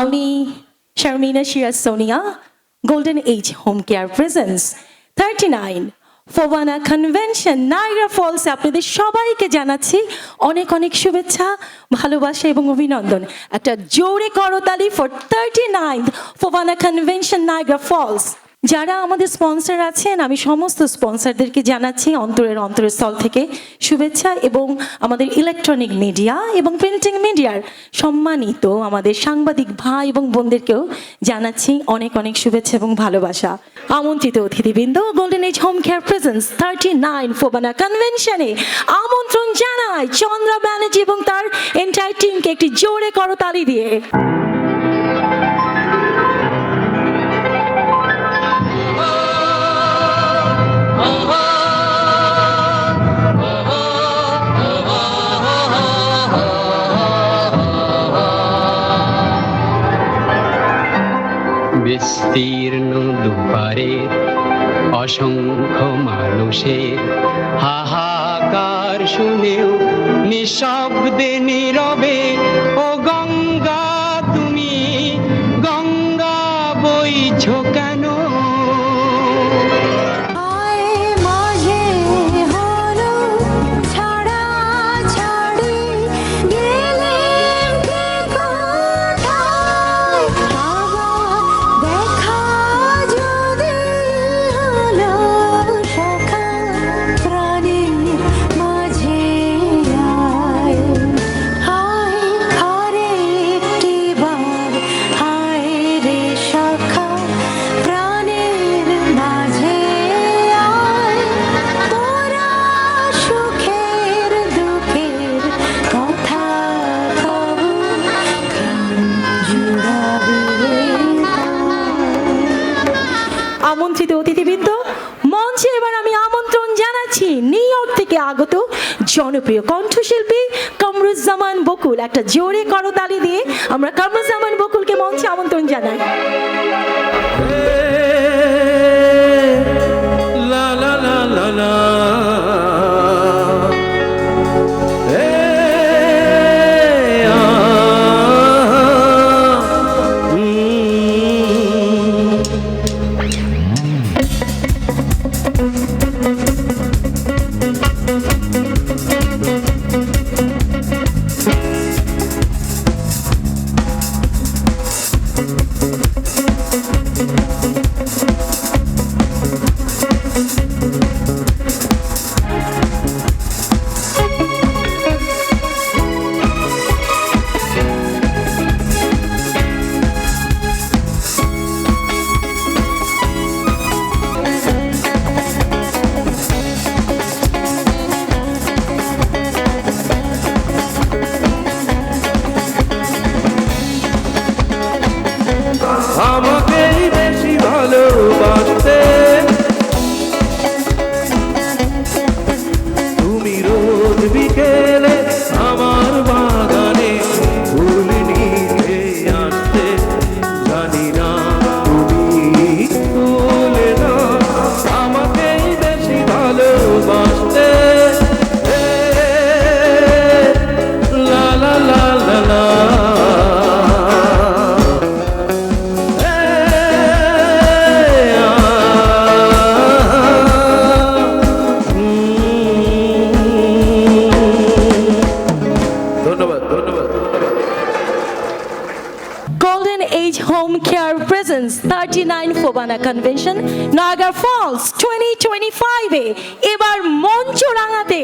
আমি Sharmina Siraj Sonia, golden age home care presents 39 FOBANA convention Niagara ফলসে আপনাদের সবাইকে জানাচ্ছি অনেক অনেক শুভেচ্ছা, ভালোবাসা এবং অভিনন্দন। একটা জোরে করতালি for 39 FOBANA convention Niagara Falls. যারা আমাদের স্পন্সর আছেন, আমি সমস্ত স্পন্সরদেরকে জানাচ্ছি অন্তরের স্থল থেকে শুভেচ্ছা, এবং আমাদের ইলেকট্রনিক মিডিয়া এবং প্রিন্টিং মিডিয়ার সম্মানিত আমাদের সাংবাদিক ভাই এবং বোনদেরকেও জানাচ্ছি অনেক অনেক শুভেচ্ছা এবং ভালোবাসা। আমন্ত্রিত অতিথিবৃন্দ, golden age home care presents 39 FOBANA কনভেনশনে আমন্ত্রণ জানাই চন্দ্রা ব্যানার্জি এবং তার এন্টায়ার টিমকে একটি জোরে করতালি দিয়ে। বিস্তীর্ণ দুপারের অসংখ্য মানুষের হাহাকার শুনেও নিঃশব্দে নীরবে ও গঙ্গা তুমি গঙ্গা বইছো কেন? আমন্ত্রিত অতিথিবৃন্দ, মঞ্চে এবার আমি আমন্ত্রণ জানাচ্ছি নিউ ইয়র্ক থেকে আগত জনপ্রিয় কণ্ঠশিল্পী কামরুজ্জামান বকুল। একটা জোরে করতালি দিয়ে আমরা কামরুজ্জামান বকুলকে মঞ্চে আমন্ত্রণ জানাই। লা লা লা লা লা আমাকেই বেশি ভালোবাসতে তুমি রোজ বিকেলে আমার বাগানে ফুল নিয়ে আসতে, জানি না তুমি তুলে না আমাকেই বেশি ভালোবাসতে। লা লা লা লা লা Golden Age Home Care Presents 39 FOBANA convention Niagara Falls 2025 এবার মঞ্চ রাঙাতে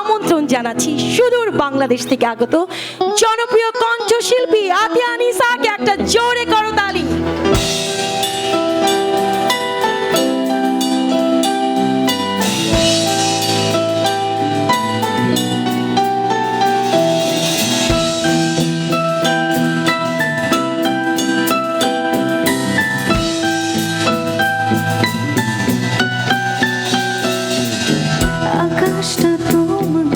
আমন্ত্রণ জানাচ্ছি সুদূর বাংলাদেশ থেকে আগত জনপ্রিয় কণ্ঠশিল্পী আতিয়া আনিসাকে। একটা জোরে করতালি। আকাশটা তোমার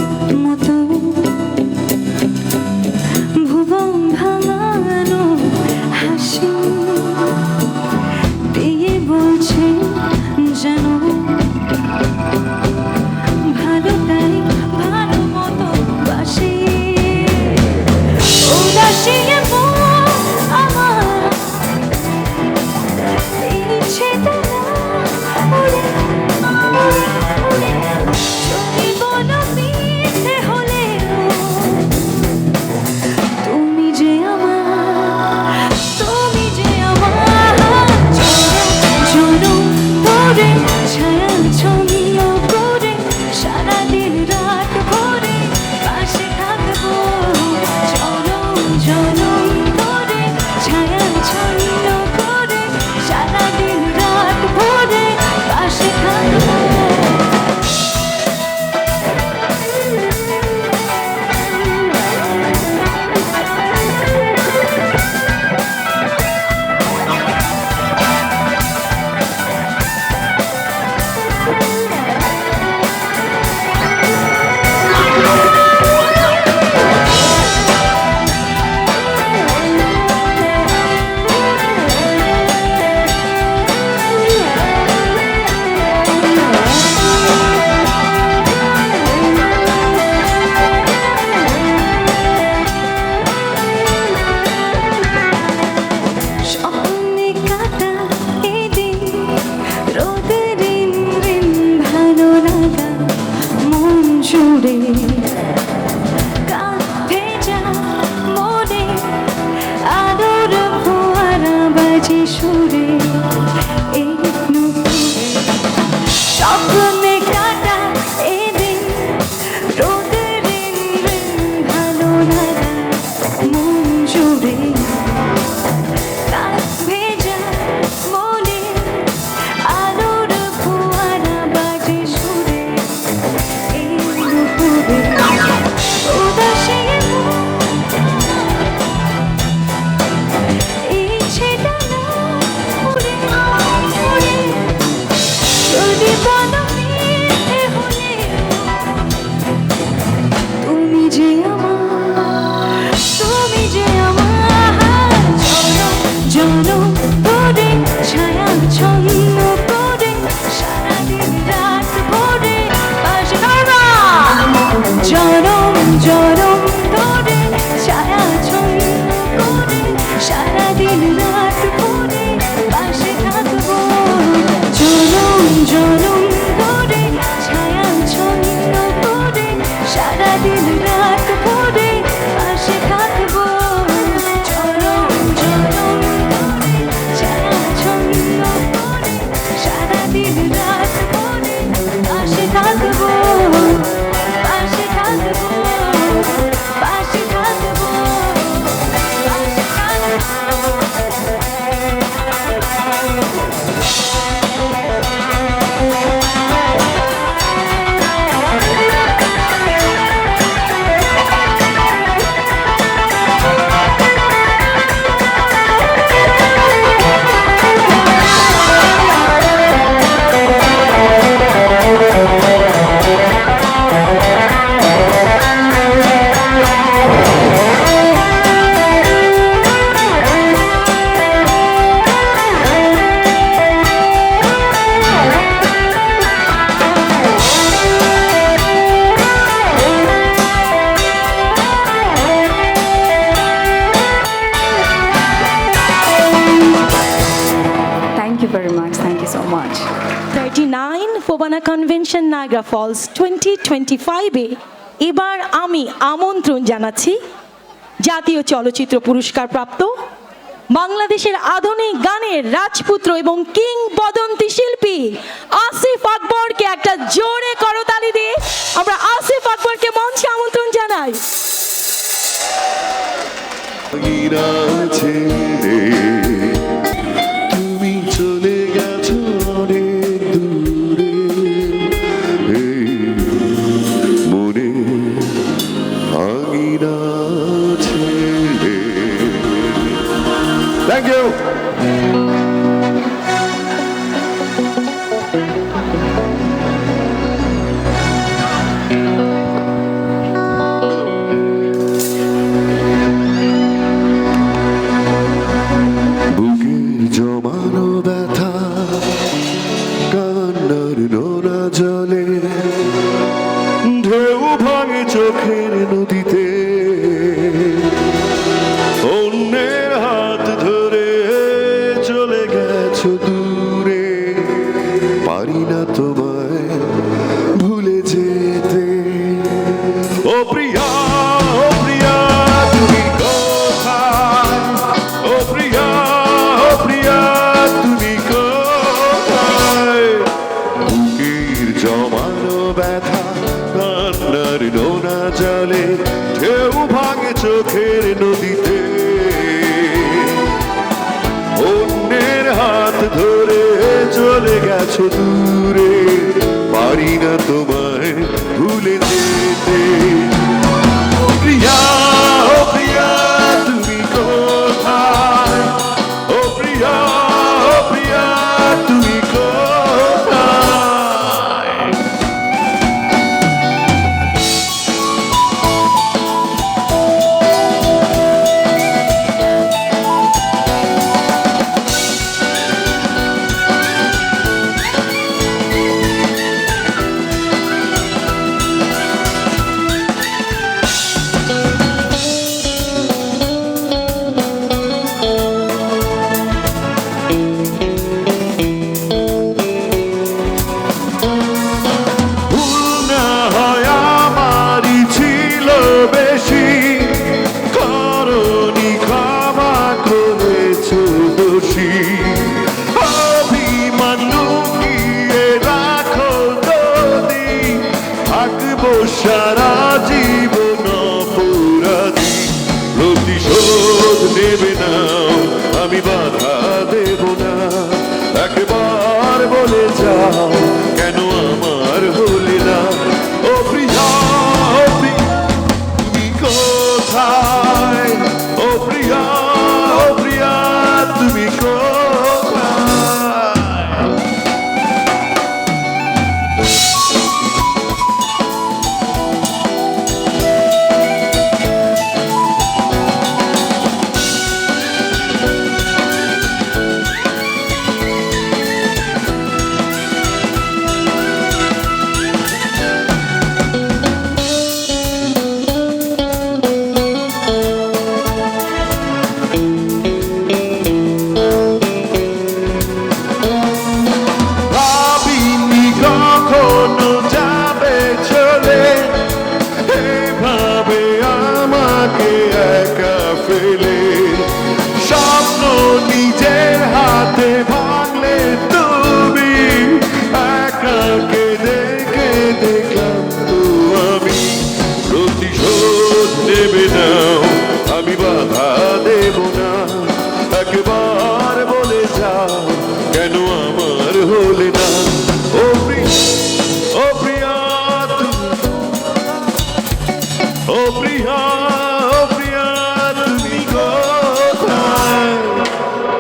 মতো ভুবন ভাঙানো হাসি Thank you so much. 39 FOBANA convention Niagara Falls 2025-এ এবার আমি আমন্ত্রণ জানাচ্ছি জাতীয় চলচ্চিত্র পুরস্কার প্রাপ্ত বাংলাদেশের আধুনিক গানের রাজপুত্র এবং কিংবদন্তি শিল্পী আসিফ আকবরকে একটা জোরে করতালি দিয়ে আমরা আসিফ আকবরকে মঞ্চে আমন্ত্রণ জানাই। তুমি চলে গেছো অনেক দূরে এই মনে ভাঙিনা ছেড়ে। Thank you. বুকের জমানো ব্যথা কান্নার নোনা জলে ঢেউ ভাঙে চোখের নদীতে অন্যের হাত ধরে চলে গেছো দূরে পারি না তোমায় ভুলে যেতে ও প্রিয়া তুমি কোথায় ও প্রিয়া তুমি কোথায় বুকের জমানো ব্যথা কান্নার নোনা জলে ঢেউ ভাঙে চোখের নদীতে অন্যের হাত ধরে চলে গেছো দূরে পারি না তোমায় ভুলে যেতে ও প্রিয়া তুমি কোথায় ও প্রিয়া তুমি কোথায় সারা জীবন অপরাধী প্রতিশোধ নেবে না আমি বাধা দেব না একবার বলে যাও কেন আমার হলে না ও প্রিয়া তুমি কোথায় ও প্রিয়া তুমি কোথায় স্বপ্ন নিজের হাতে ভাঙলে তুমি একাকে দেখে দেখলাম তো আমি প্রতিশোধ নেবে নাও আমি বাধা দেব না একবার বলে যাও কেন আমার হলে না ও প্রিয়া ও প্রিয়া তুমি কোথায়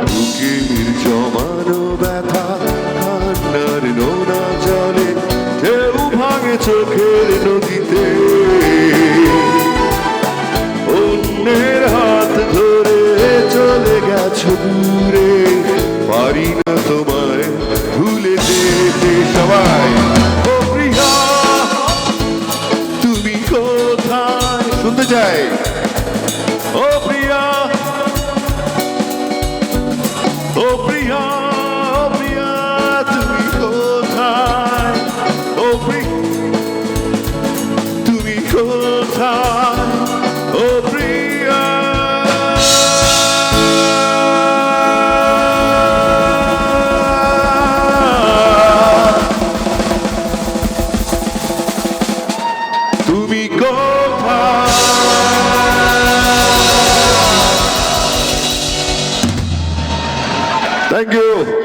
বুকের জমানো ব্যথা কান্নার নোনা জলে ঢেউ ভাঙে চোখের নদীতে অন্যের হাত ধরে চলে গেছো দূরে পারি না তোমায় ভুলে যেতে সবাই ও প্রিয়া তুমি কোথায় শুনতে চাই ও প্রিয়া তুমি থ্যাংক ইউ